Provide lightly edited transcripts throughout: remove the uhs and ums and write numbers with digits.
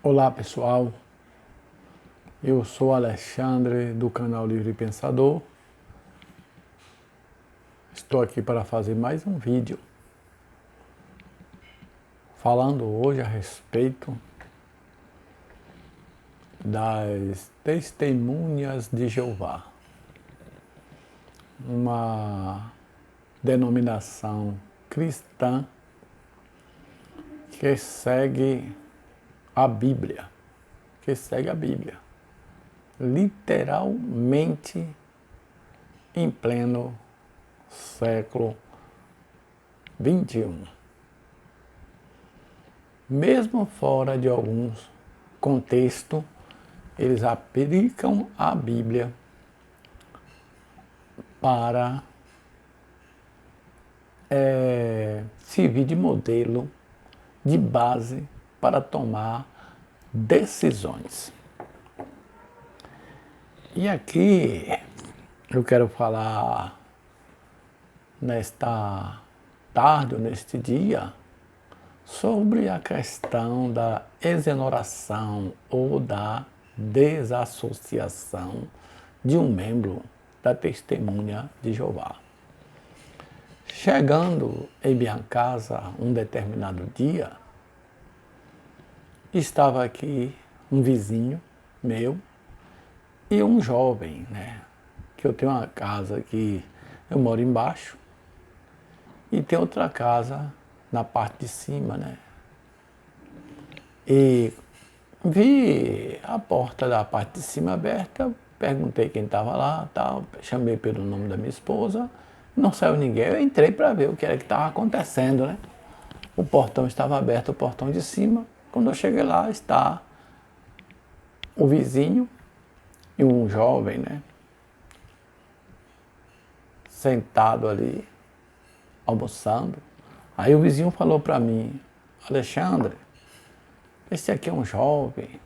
Olá pessoal, eu sou Alexandre do canal Livre Pensador. Estou aqui para fazer mais um vídeo falando hoje a respeito das Testemunhas de Jeová, uma denominação cristã que segue a Bíblia, literalmente em pleno século XXI. Mesmo fora de alguns contextos, eles aplicam a Bíblia para servir de modelo, de base para tomar decisões. E aqui eu quero falar nesta tarde, ou neste dia, sobre a questão da exoneração ou da desassociação de um membro da Testemunha de Jeová. Chegando em minha casa um determinado dia, estava aqui um vizinho meu e um jovem, que eu tenho uma casa que eu moro embaixo e tem outra casa na parte de cima, E vi a porta da parte de cima aberta, perguntei quem estava lá, tal, chamei pelo nome da minha esposa, não saiu ninguém, eu entrei para ver o que era que estava acontecendo, O portão estava aberto, o portão de cima. Quando eu cheguei lá, está o vizinho e um jovem, sentado ali, almoçando. Aí o vizinho falou para mim: Alexandre, esse aqui é um jovem,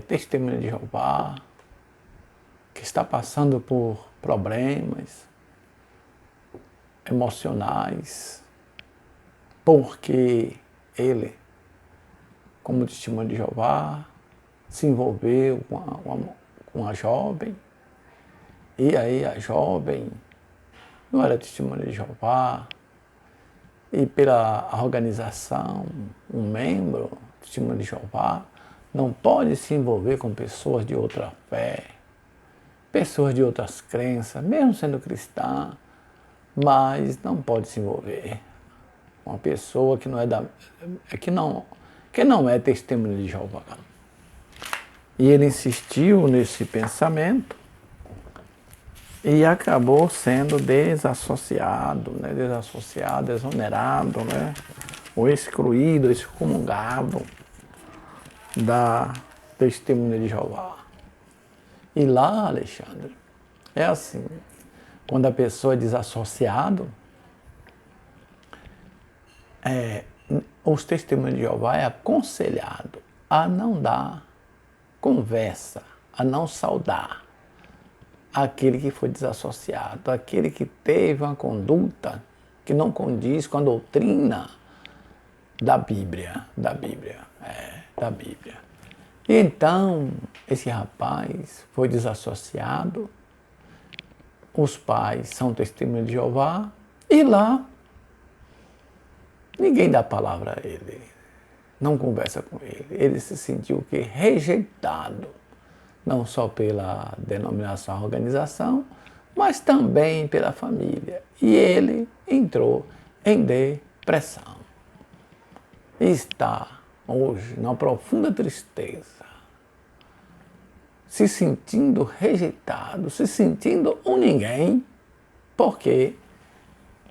testemunha de Jeová, que está passando por problemas emocionais, porque ele, como testemunha de Jeová, se envolveu com a jovem, e aí a jovem não era testemunha de Jeová, e pela organização, um membro testemunha de Jeová não pode se envolver com pessoas de outra fé, pessoas de outras crenças, mesmo sendo cristã, mas não pode se envolver com uma pessoa que não é testemunha de Jeová. E ele insistiu nesse pensamento e acabou sendo desassociado, exonerado, ou excluído, excomungado da Testemunha de Jeová. E lá, Alexandre, é assim, quando a pessoa é desassociado, os Testemunhos de Jeová é aconselhado a não dar conversa, a não saudar aquele que foi desassociado, aquele que teve uma conduta que não condiz com a doutrina da Bíblia. E então, esse rapaz foi desassociado, os pais são testemunhas de Jeová, e lá ninguém dá palavra a ele, não conversa com ele. Ele se sentiu rejeitado, não só pela denominação, organização, mas também pela família. E ele entrou em depressão. Está hoje numa profunda tristeza, se sentindo rejeitado, se sentindo um ninguém, porque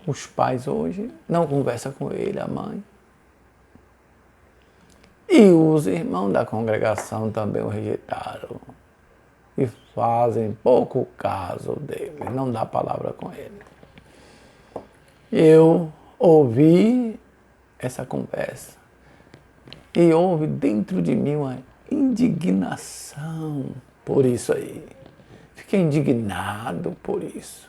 os pais hoje não conversam com ele, a mãe. E os irmãos da congregação também o rejeitaram. E fazem pouco caso dele, não dá palavra com ele. Eu ouvi essa conversa e houve dentro de mim uma indignação por isso aí. Fiquei indignado por isso.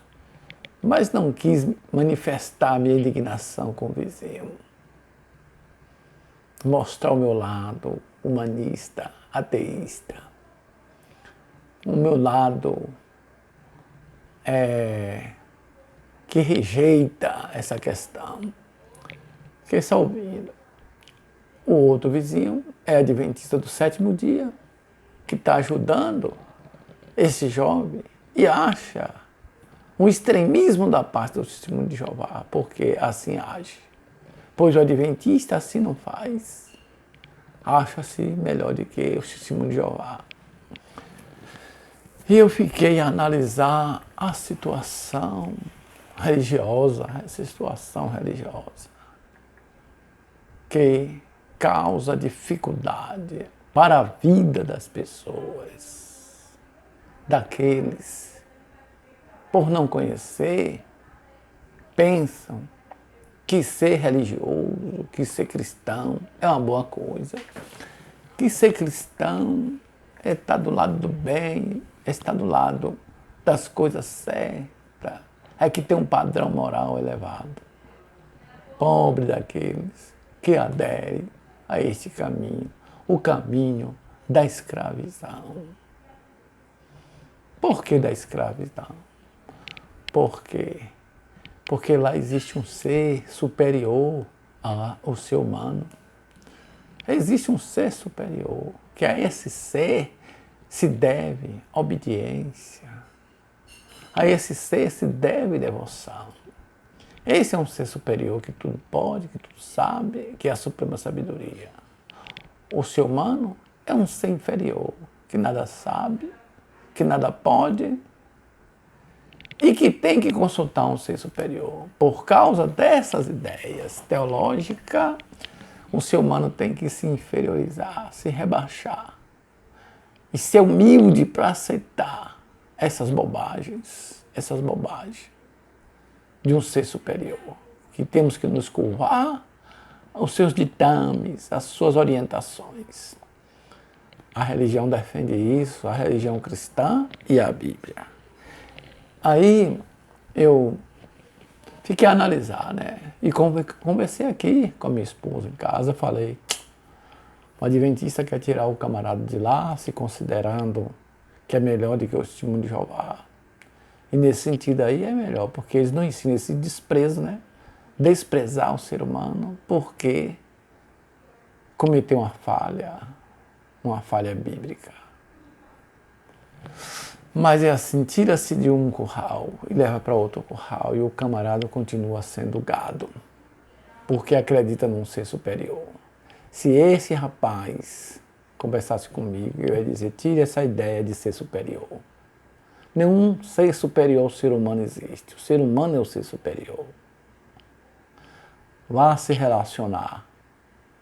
mas não quis manifestar minha indignação com o vizinho. Mostrar o meu lado humanista, ateísta. O meu lado que rejeita essa questão. Fiquei só ouvindo. O outro vizinho é adventista do 7º dia, que está ajudando esse jovem e acha um extremismo da parte do testemunho de Jeová, porque assim age. Pois o adventista assim não faz. Acha-se melhor do que o testemunho de Jeová. E eu fiquei a analisar a situação religiosa, que causa dificuldade para a vida das pessoas, daqueles, por não conhecer, pensam que ser religioso, que ser cristão é uma boa coisa, que ser cristão é estar do lado do bem, é estar do lado das coisas certas, é que tem um padrão moral elevado. Pobre daqueles que aderem a este caminho, o caminho da escravidão. Por que da escravidão? Por quê? Porque lá existe um ser superior ao ser humano. Existe um ser superior, que a esse ser se deve obediência. A esse ser se deve devoção. Esse é um ser superior que tudo pode, que tudo sabe, que é a suprema sabedoria. O ser humano é um ser inferior, que nada sabe, que nada pode e que tem que consultar um ser superior. Por causa dessas ideias teológicas, o ser humano tem que se inferiorizar, se rebaixar e ser humilde para aceitar essas bobagens de um ser superior, que temos que nos curvar aos seus ditames, às suas orientações. A religião defende isso, a religião cristã e a Bíblia. Aí eu fiquei a analisar, né? E conversei aqui com a minha esposa em casa, falei, o adventista quer tirar o camarada de lá, se considerando que é melhor do que o testemunho de Jeová. E nesse sentido aí é melhor, porque eles não ensinam esse desprezo, né? Desprezar o ser humano porque cometeu uma falha bíblica. Mas é assim, tira-se de um curral e leva para outro curral e o camarada continua sendo gado, porque acredita num ser superior. Se esse rapaz conversasse comigo, eu ia dizer, tire essa ideia de ser superior. Nenhum ser superior ao ser humano existe. O ser humano é o ser superior. Vá se relacionar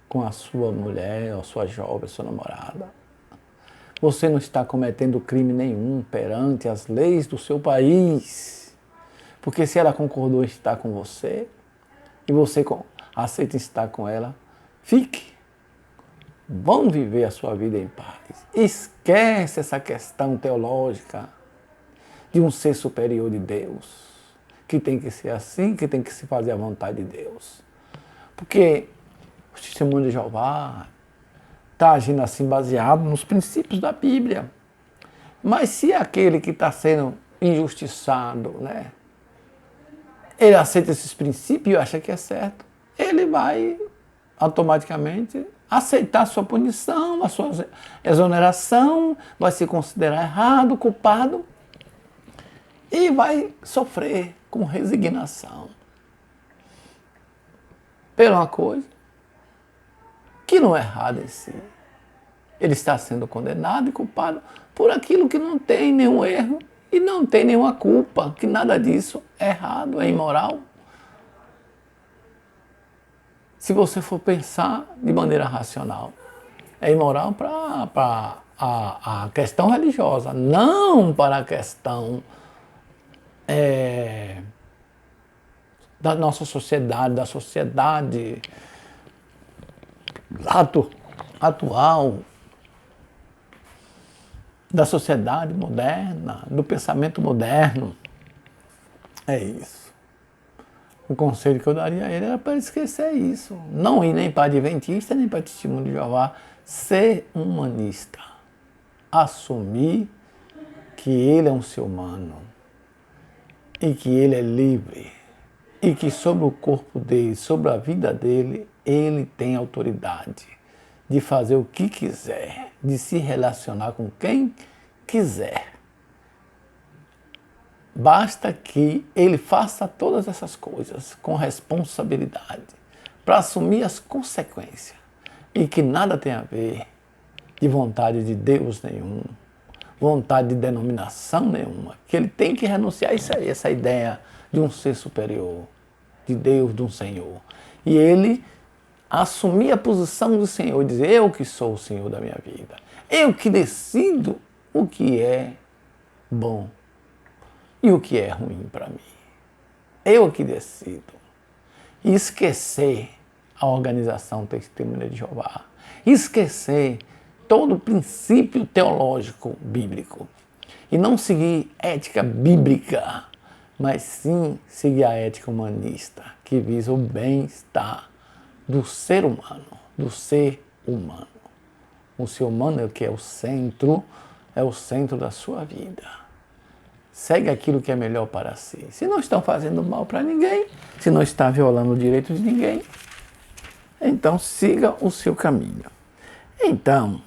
com a sua mulher, a sua jovem, a sua namorada. Você não está cometendo crime nenhum perante as leis do seu país. Porque se ela concordou em estar com você, e você aceita estar com ela, fique. Vão viver a sua vida em paz. Esquece essa questão teológica de um ser superior de Deus, que tem que ser assim, que tem que se fazer a vontade de Deus. Porque o testemunho de Jeová está agindo assim baseado nos princípios da Bíblia. Mas se aquele que está sendo injustiçado, né, ele aceita esses princípios e acha que é certo, ele vai automaticamente aceitar a sua punição, a sua exoneração, vai se considerar errado, culpado, e vai sofrer com resignação pela uma coisa que não é errada em si. Ele está sendo condenado e culpado por aquilo que não tem nenhum erro e não tem nenhuma culpa, que nada disso é errado, é imoral. Se você for pensar de maneira racional, é imoral para a questão religiosa, não para a questão da nossa sociedade, da sociedade atual, da sociedade moderna, do pensamento moderno. É isso. O conselho que eu daria a ele era para ele esquecer isso. Não ir nem para Adventista, nem para Testemunho de Jeová. Ser humanista. Assumir que ele é um ser humano. E que ele é livre. E que sobre o corpo dele, sobre a vida dele, ele tem autoridade de fazer o que quiser, de se relacionar com quem quiser. Basta que ele faça todas essas coisas com responsabilidade, para assumir as consequências, e que nada tem a ver de vontade de Deus nenhum, vontade de denominação nenhuma, que ele tem que renunciar a isso aí, essa ideia de um ser superior, de Deus, de um Senhor. E ele assumir a posição do Senhor, dizer, eu que sou o Senhor da minha vida, eu que decido o que é bom e o que é ruim para mim. Eu que decido. E esquecer a organização Testemunha de Jeová. Esquecer todo o princípio teológico bíblico. E não seguir ética bíblica, mas sim seguir a ética humanista, que visa o bem-estar do ser humano, do ser humano. O ser humano é o que é o centro da sua vida. Segue aquilo que é melhor para si. Se não estão fazendo mal para ninguém, se não está violando o direito de ninguém, então siga o seu caminho. Então,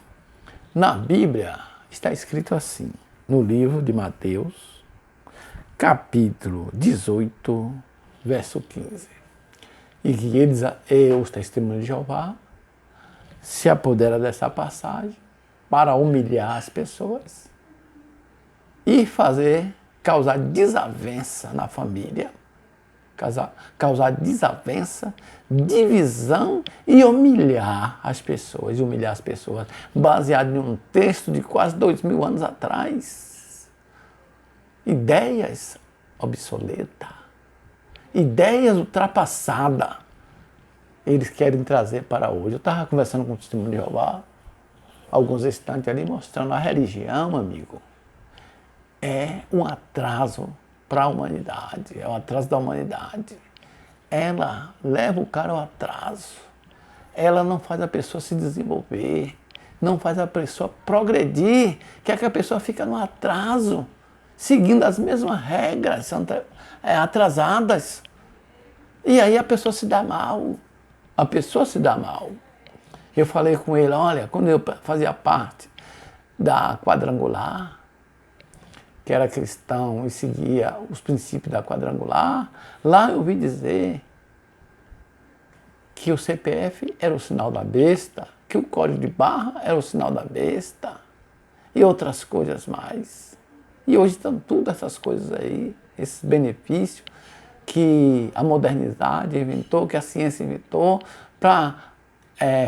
na Bíblia está escrito assim, no livro de Mateus, capítulo 18, verso 15. E que eles, os testemunhos de Jeová, se apoderam dessa passagem para humilhar as pessoas e causar desavença na família, causar desavença, divisão e humilhar as pessoas, baseado em um texto de quase 2000 anos atrás. Ideias obsoletas, ideias ultrapassadas, eles querem trazer para hoje. Eu estava conversando com o Testemunho de Jeová, alguns instantes ali, mostrando a religião, amigo, é um atraso para a humanidade, é um atraso da humanidade. Ela leva o cara ao atraso, ela não faz a pessoa se desenvolver, não faz a pessoa progredir, que é que a pessoa fica no atraso, seguindo as mesmas regras atrasadas. E aí a pessoa se dá mal. A pessoa se dá mal. Eu falei com ele, olha, quando eu fazia parte da quadrangular, que era cristão e seguia os princípios da quadrangular, lá eu ouvi dizer que o CPF era o sinal da besta, que o código de barra era o sinal da besta e outras coisas mais. E hoje estão todas essas coisas aí, esses benefícios que a modernidade inventou, que a ciência inventou para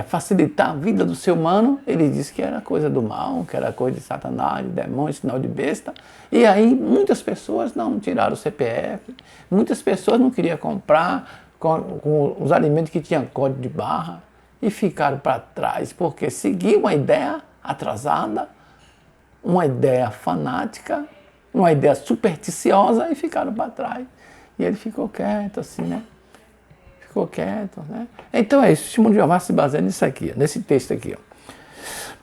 facilitar a vida do ser humano. Ele disse que era coisa do mal, que era coisa de Satanás, de demônio, sinal de besta. E aí muitas pessoas não tiraram o CPF, muitas pessoas não queriam comprar com os alimentos que tinham código de barra e ficaram para trás, porque seguiam uma ideia atrasada, uma ideia fanática, uma ideia supersticiosa e ficaram para trás. E ele ficou quieto, assim, né? Ficou quieto, né? Então é isso, o Testemunho de Jeová se baseia nisso aqui, nesse texto aqui, ó.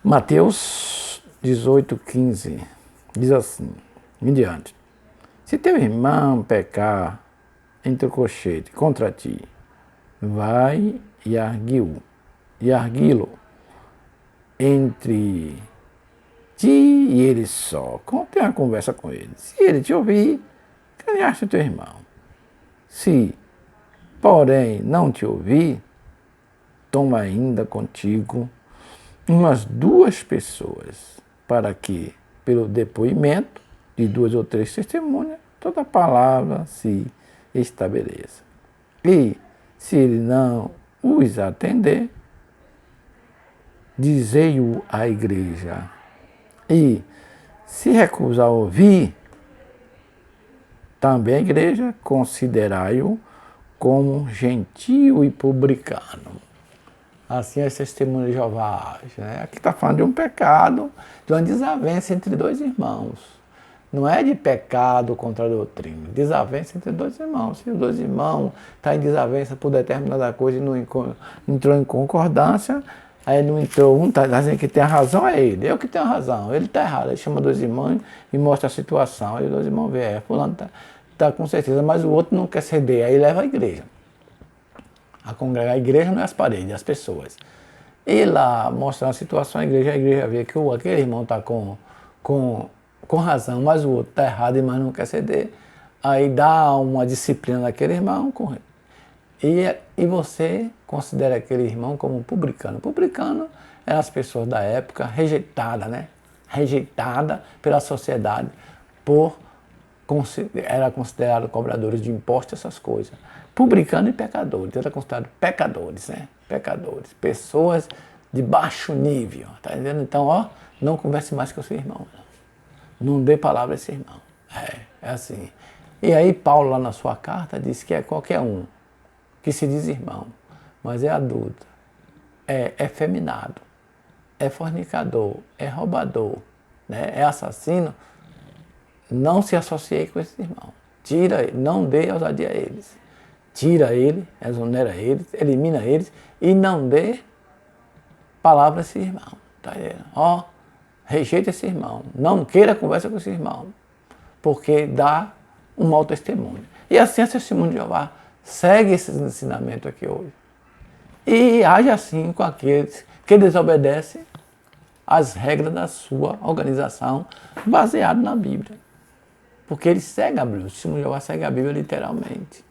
Mateus 18, 15, diz assim, em diante. Se teu irmão pecar entre o cochete contra ti, vai e arguí-lo entre ti e ele só. Tenha uma conversa com ele. Se ele te ouvir, ganhaste o teu irmão. Se, porém, não te ouvir, toma ainda contigo umas 2 pessoas, para que, pelo depoimento de 2 ou 3 testemunhas, toda palavra se estabeleça. E, se ele não os atender, dizei-o à igreja. E, se recusar ouvir, também a igreja considerai-o como gentio e publicano. Assim as testemunhas de Jeová agem, né? Aqui está falando de um pecado, de uma desavença entre 2 irmãos. Não é de pecado contra a doutrina. Desavença entre dois irmãos. Se os dois irmãos estão em desavença por determinada coisa e não entrou em concordância, aí não entrou, um está dizendo que tem a razão, é ele. Eu que tenho a razão, ele está errado. Ele chama dois irmãos e mostra a situação. Aí os dois irmãos veem, fulano está com certeza, mas o outro não quer ceder. Aí leva a igreja. A igreja não é as paredes, é as pessoas. E lá mostra a situação, a igreja vê que aquele irmão está com razão, mas o outro está errado e mais não quer ceder. Aí dá uma disciplina naquele irmão e você considera aquele irmão como um publicano. Publicano eram as pessoas da época rejeitadas, né? Rejeitada pela sociedade, era considerado cobradores de impostos, essas coisas. Publicano e pecadores, era considerado pecadores, né? Pecadores, pessoas de baixo nível, tá entendendo? Então, ó, não converse mais com o seu irmão. Não dê palavra a esse irmão. É assim. E aí Paulo lá na sua carta diz que é qualquer um que se diz irmão, mas é adulto, é efeminado, é fornicador, é roubador, né? É assassino, não se associe com esse irmão. Tira ele, não dê ousadia a eles. Tira ele, exonera eles, elimina eles e não dê palavra a esse irmão. Tá vendo? Ó, rejeita esse irmão. Não queira conversa com esse irmão, porque dá um mau testemunho. E assim a testemunho de Jeová segue esses ensinamentos aqui hoje. E age assim com aqueles que desobedecem às regras da sua organização baseado na Bíblia. Porque eles seguem a Bíblia, o testemunho de Jeová segue a Bíblia literalmente.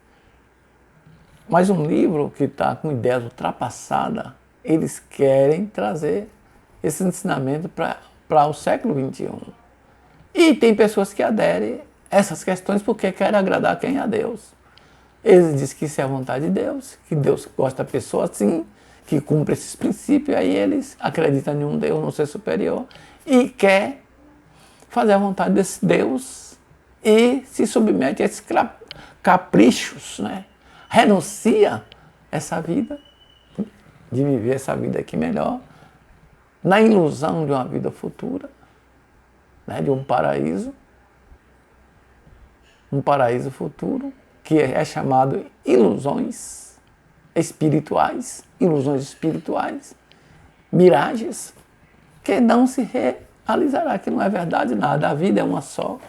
Mas um livro que está com ideias ultrapassadas, eles querem trazer esse ensinamento para o século XXI. E tem pessoas que aderem a essas questões porque querem agradar quem? A Deus. Eles dizem que isso é a vontade de Deus, que Deus gosta da pessoa assim, que cumpre esses princípios, aí eles acreditam em um Deus, no ser superior, e quer fazer a vontade desse Deus e se submete a esses caprichos, né? Renuncia essa vida, de viver essa vida aqui melhor, na ilusão de uma vida futura, né? De um paraíso futuro, que é chamado ilusões espirituais, miragens, que não se realizará, que não é verdade nada, a vida é uma só.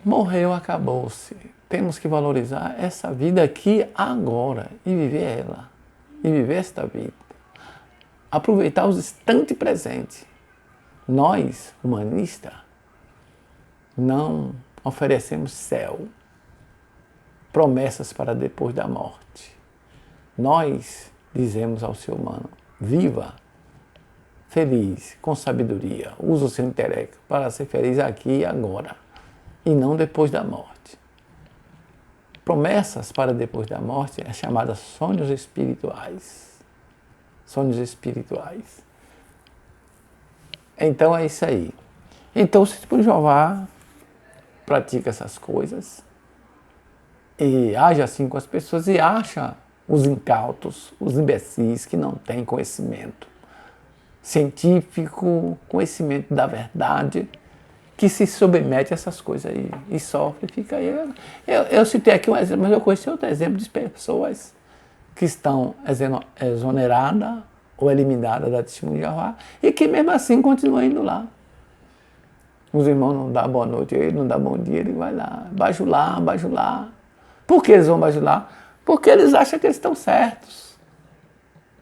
Morreu, acabou-se. Temos que valorizar essa vida aqui agora e viver ela, e viver esta vida. Aproveitar os instantes presentes. Nós, humanistas, não oferecemos céu, promessas para depois da morte. Nós dizemos ao ser humano, viva feliz, com sabedoria, use o seu intelecto para ser feliz aqui e agora, e não depois da morte. Promessas para depois da morte é chamada sonhos espirituais. Sonhos espirituais. Então é isso aí. Então o testemunho de Jeová pratica essas coisas e age assim com as pessoas e acha os incautos, os imbecis que não têm conhecimento científico, conhecimento da verdade, que se submete a essas coisas aí e sofre, fica aí. Eu citei aqui um exemplo, mas eu conheci outro exemplo de pessoas que estão exoneradas ou eliminadas da testemunha de Jeová e que mesmo assim continuam indo lá. Os irmãos não dão boa noite, ele não dá bom dia, ele vai lá, bajular. Por que eles vão bajular? Porque eles acham que eles estão certos.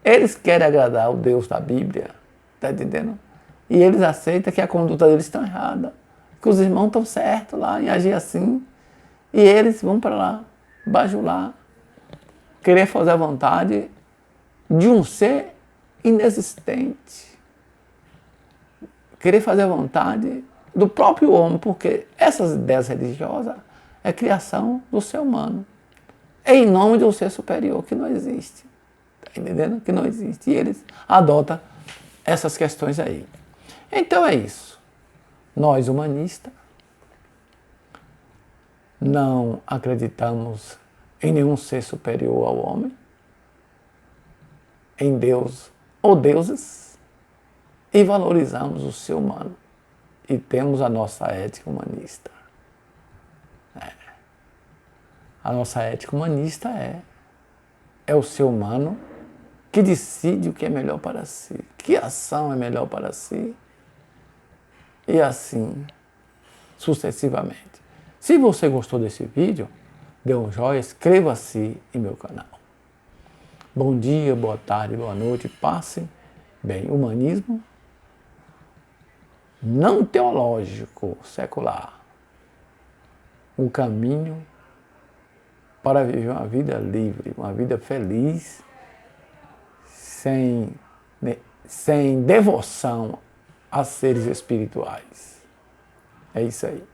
Eles querem agradar o Deus da Bíblia, tá entendendo? E eles aceitam que a conduta deles está errada, que os irmãos estão certos lá em agir assim, e eles vão para lá, bajular, querer fazer a vontade de um ser inexistente, querer fazer a vontade do próprio homem, porque essas ideias religiosas é criação do ser humano, em nome de um ser superior que não existe, tá entendendo? Que não existe, e eles adotam essas questões aí. Então é isso. Nós, humanistas, não acreditamos em nenhum ser superior ao homem, em Deus ou deuses, e valorizamos o ser humano e temos a nossa ética humanista. A nossa ética humanista é o ser humano que decide o que é melhor para si, que ação é melhor para si, e assim sucessivamente. Se você gostou desse vídeo, dê um joinha, inscreva-se em meu canal. Bom dia, boa tarde, boa noite, passem bem. Humanismo não teológico, secular. Um caminho para viver uma vida livre, uma vida feliz, sem devoção a seres espirituais. É isso aí.